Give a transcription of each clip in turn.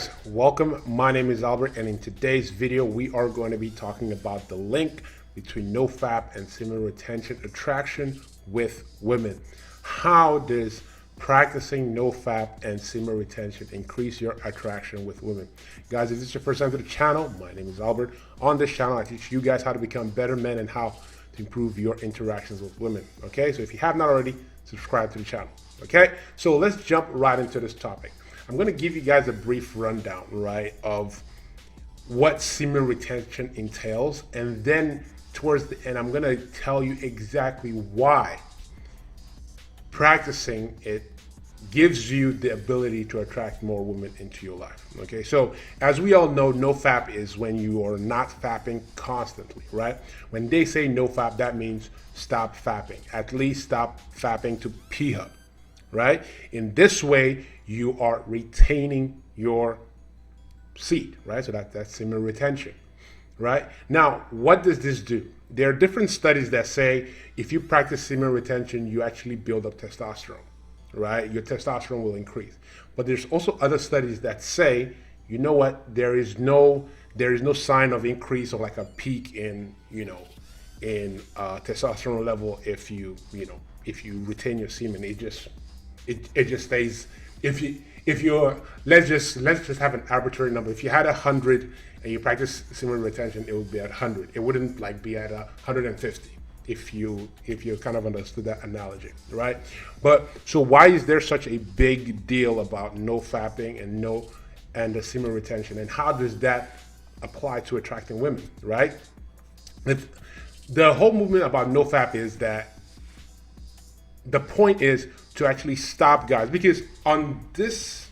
guys, welcome. My name is Albert, and in today's video we are going to be talking about the link between nofap and semen retention attraction with women. How does practicing nofap and semen retention increase your attraction with women? Guys, if this is your first time to the channel, my name is Albert. On this channel I teach you guys how to become better men and how to improve your interactions with women. Okay, so if you have not already, subscribe to the channel. Okay, so let's jump right into this topic. I'm going to give you guys a brief rundown, right, of what semen retention entails, and then towards the end I'm going to tell you exactly why practicing it gives you the ability to attract more women into your life. Okay, so as we all know, nofap is when you are not fapping constantly, right? When they say nofap, that means stop fapping, at least stop fapping to p-hub, right? In this way you are retaining your seed, right? So that's semen retention, right? Now, what does this do? There are different studies that say if you practice semen retention, you actually build up testosterone, right? Your testosterone will increase. But there's also other studies that say, you know what, there is no sign of increase or like a peak in, testosterone level if you retain your semen. It just stays. If you're let's just have an arbitrary number. If you had 100 and you practice semen retention, it would be at 100. It wouldn't like be at 150 if you kind of understood that analogy, right? But so why is there such a big deal about no fapping and the semen retention, and how does that apply to attracting women, right? The whole movement about no fap is that the point is to actually stop guys, because on this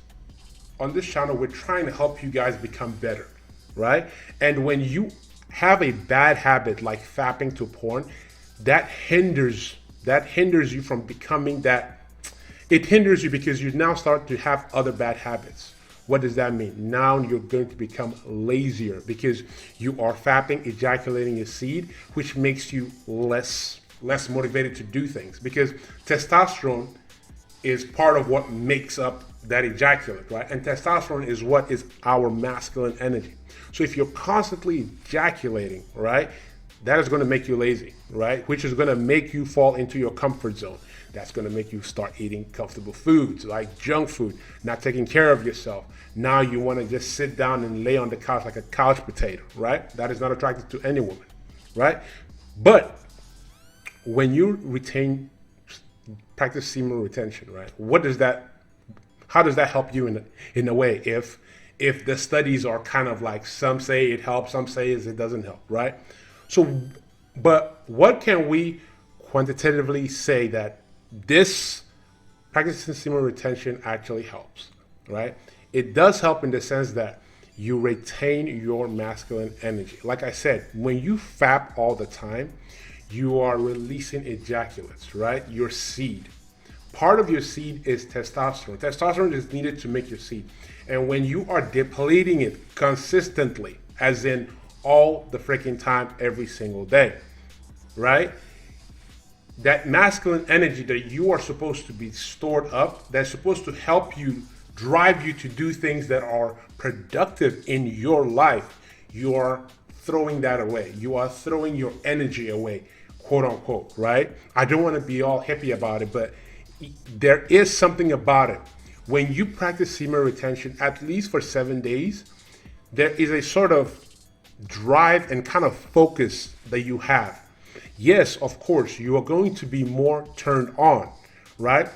channel we're trying to help you guys become better, right? And when you have a bad habit like fapping to porn, that hinders you from becoming that. It hinders you because you now start to have other bad habits. What does that mean? Now you're going to become lazier because you are fapping, ejaculating your seed, which makes you less motivated to do things, because testosterone is part of what makes up that ejaculate, right? And testosterone is what is our masculine energy. So if you're constantly ejaculating, right, that is going to make you lazy, right? Which is going to make you fall into your comfort zone. That's going to make you start eating comfortable foods like junk food, not taking care of yourself. Now you want to just sit down and lay on the couch like a couch potato, right? That is not attractive to any woman, right? But when you practice semen retention, right? How does that help you in a way? If the studies are kind of like, some say it helps, some say it doesn't help, right? So, but what can we quantitatively say that this practicing semen retention actually helps, right? It does help in the sense that you retain your masculine energy. Like I said, when you fap all the time, you are releasing ejaculates, right? Your seed. Part of your seed is testosterone. Testosterone is needed to make your seed. And when you are depleting it consistently, as in all the freaking time, every single day, right? That masculine energy that you are supposed to be stored up, that's supposed to help you, drive you to do things that are productive in your life, you are throwing that away. You are throwing your energy away, quote unquote, right? I don't want to be all hippie about it, but there is something about it. When you practice semen retention, at least for 7 days, there is a sort of drive and kind of focus that you have. Yes, of course, you are going to be more turned on, right?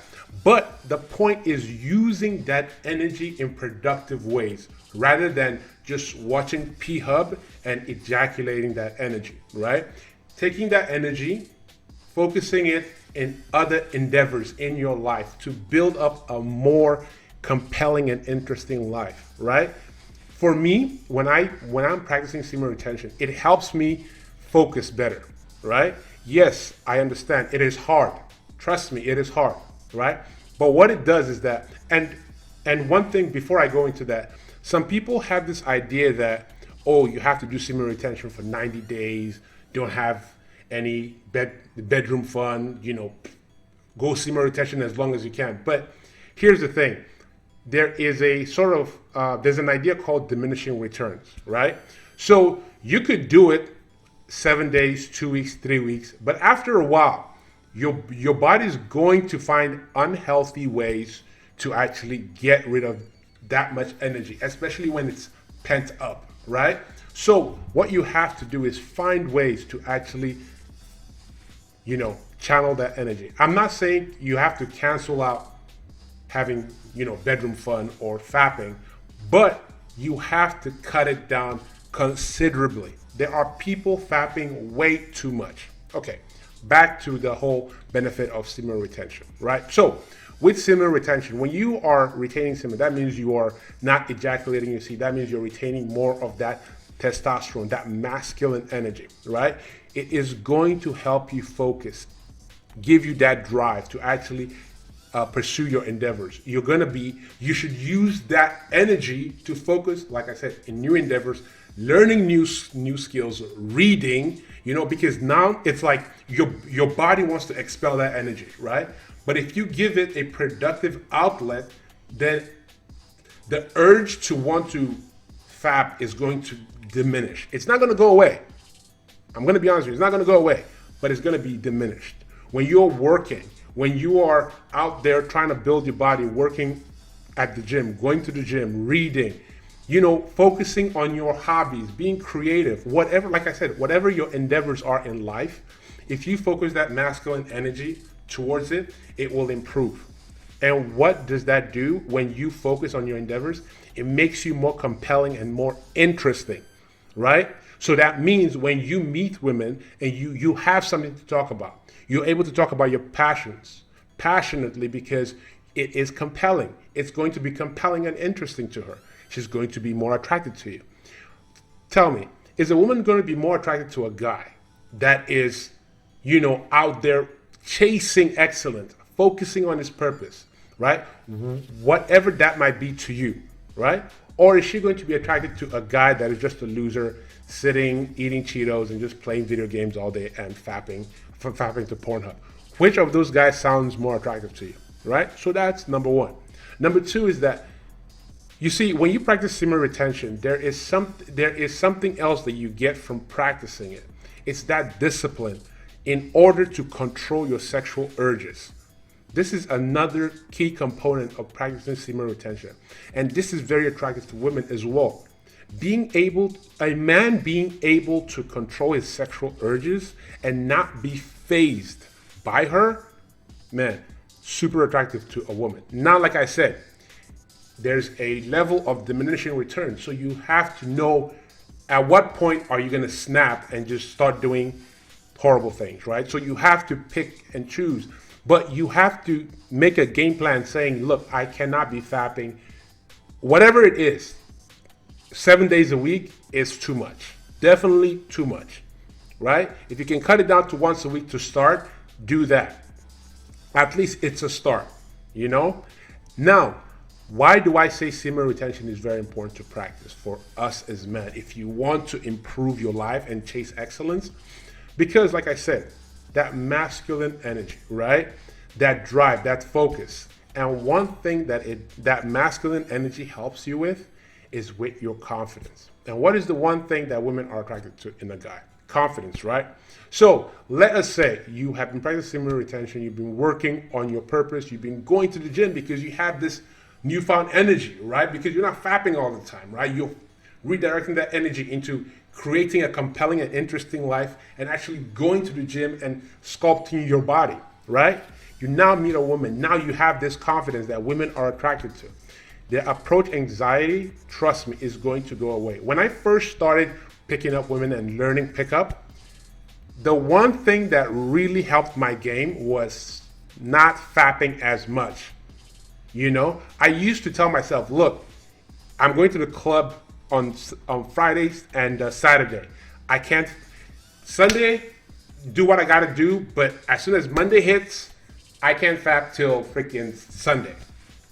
But the point is using that energy in productive ways rather than just watching p-hub and ejaculating that energy, right? Taking that energy, focusing it in other endeavors in your life to build up a more compelling and interesting life, right? For me, when I'm practicing semen retention, it helps me focus better, right? Yes, I understand it is hard. Trust me, it is hard, right? But what it does is that, and one thing before I go into that, some people have this idea that, oh, you have to do semen retention for 90 days, don't have any bedroom fun, go semen retention as long as you can. But here's the thing. there is a sort of there's an idea called diminishing returns, right? So you could do it 7 days, 2 weeks, 3 weeks, but after a while, your body's going to find unhealthy ways to actually get rid of that much energy, especially when it's pent up, right? So what you have to do is find ways to actually, channel that energy. I'm not saying you have to cancel out having, bedroom fun or fapping, but you have to cut it down considerably. There are people fapping way too much. Okay, back to the whole benefit of semen retention, right? So with semen retention, when you are retaining semen, that means you are not ejaculating your seed. That means you're retaining more of that testosterone, that masculine energy, right? It is going to help you focus, give you that drive to actually pursue your endeavors. You should use that energy to focus, like I said, in new endeavors, learning new skills, reading, because now it's like your body wants to expel that energy, right? But if you give it a productive outlet, then the urge to want to fap is going to diminish. It's not going to go away. I'm going to be honest with you, it's not going to go away, but it's going to be diminished. When you're working, when you are out there trying to build your body, working at the gym, going to the gym, reading, focusing on your hobbies, being creative, whatever, like I said, whatever your endeavors are in life, if you focus that masculine energy towards it, it will improve. And what does that do when you focus on your endeavors? It makes you more compelling and more interesting, right? So that means when you meet women and you have something to talk about, you're able to talk about your passions passionately because it is compelling. It's going to be compelling and interesting to her. She's going to be more attracted to you. Tell me, is a woman going to be more attracted to a guy that is, out there chasing excellence, focusing on his purpose, right? Whatever that might be to you, right? Or is she going to be attracted to a guy that is just a loser, sitting, eating Cheetos, and just playing video games all day and fapping to Pornhub? Which of those guys sounds more attractive to you, right? So that's number one. Number two is that, you see, when you practice semen retention, there is something else that you get from practicing it. It's that discipline in order to control your sexual urges. This is another key component of practicing semen retention. And this is very attractive to women as well. A man being able to control his sexual urges and not be phased by her, man, super attractive to a woman. Now, like I said, there's a level of diminishing return. So you have to know at what point are you going to snap and just start doing horrible things, right? So you have to pick and choose. But you have to make a game plan saying, look, I cannot be fapping. Whatever it is, 7 days a week is too much. Definitely too much, right? If you can cut it down to once a week to start, do that. At least it's a start, Now, why do I say semen retention is very important to practice for us as men if you want to improve your life and chase excellence? Because, like I said, that masculine energy, right? That drive, that focus. And one thing that masculine energy helps you with is with your confidence. And what is the one thing that women are attracted to in a guy? Confidence, right? So let us say you have been practicing semen retention, you've been working on your purpose, you've been going to the gym because you have this newfound energy, right? Because you're not fapping all the time, right? You're redirecting that energy into creating a compelling and interesting life and actually going to the gym and sculpting your body, right? You now meet a woman. Now you have this confidence that women are attracted to. The approach anxiety, trust me, is going to go away. When I first started picking up women and learning pickup, the one thing that really helped my game was not fapping as much. I used to tell myself, look, I'm going to the club on Fridays and Saturday. I can't, Sunday, do what I gotta do, but as soon as Monday hits, I can't fap till freaking Sunday.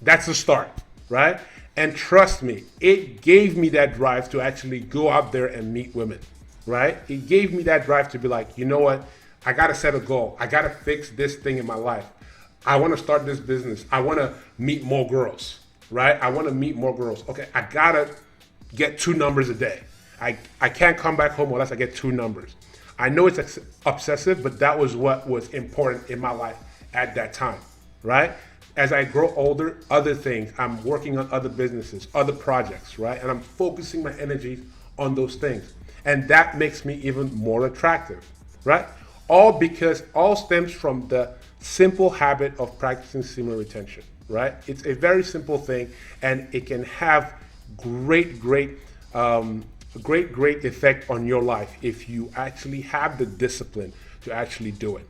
That's the start, right? And trust me, it gave me that drive to actually go out there and meet women, right? It gave me that drive to be like, you know what? I gotta set a goal. I gotta fix this thing in my life. I wanna start this business. I wanna meet more girls, right? I want to meet more girls. Okay, I gotta get 2 numbers a day. I can't come back home unless I get 2 numbers. I know it's obsessive, but that was what was important in my life at that time, right? As I grow older, other things, I'm working on other businesses, other projects, right? And I'm focusing my energy on those things. And that makes me even more attractive, right? All stems from the simple habit of practicing semen retention, right? It's a very simple thing, and it can have great, great, great effect on your life if you actually have the discipline to actually do it.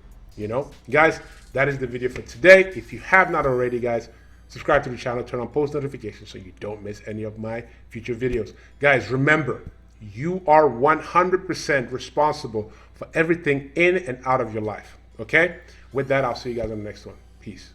Guys, that is the video for today. If you have not already, guys, subscribe to the channel, turn on post notifications so you don't miss any of my future videos. Guys, remember, you are 100% responsible for everything in and out of your life. Okay? With that, I'll see you guys on the next one. Peace.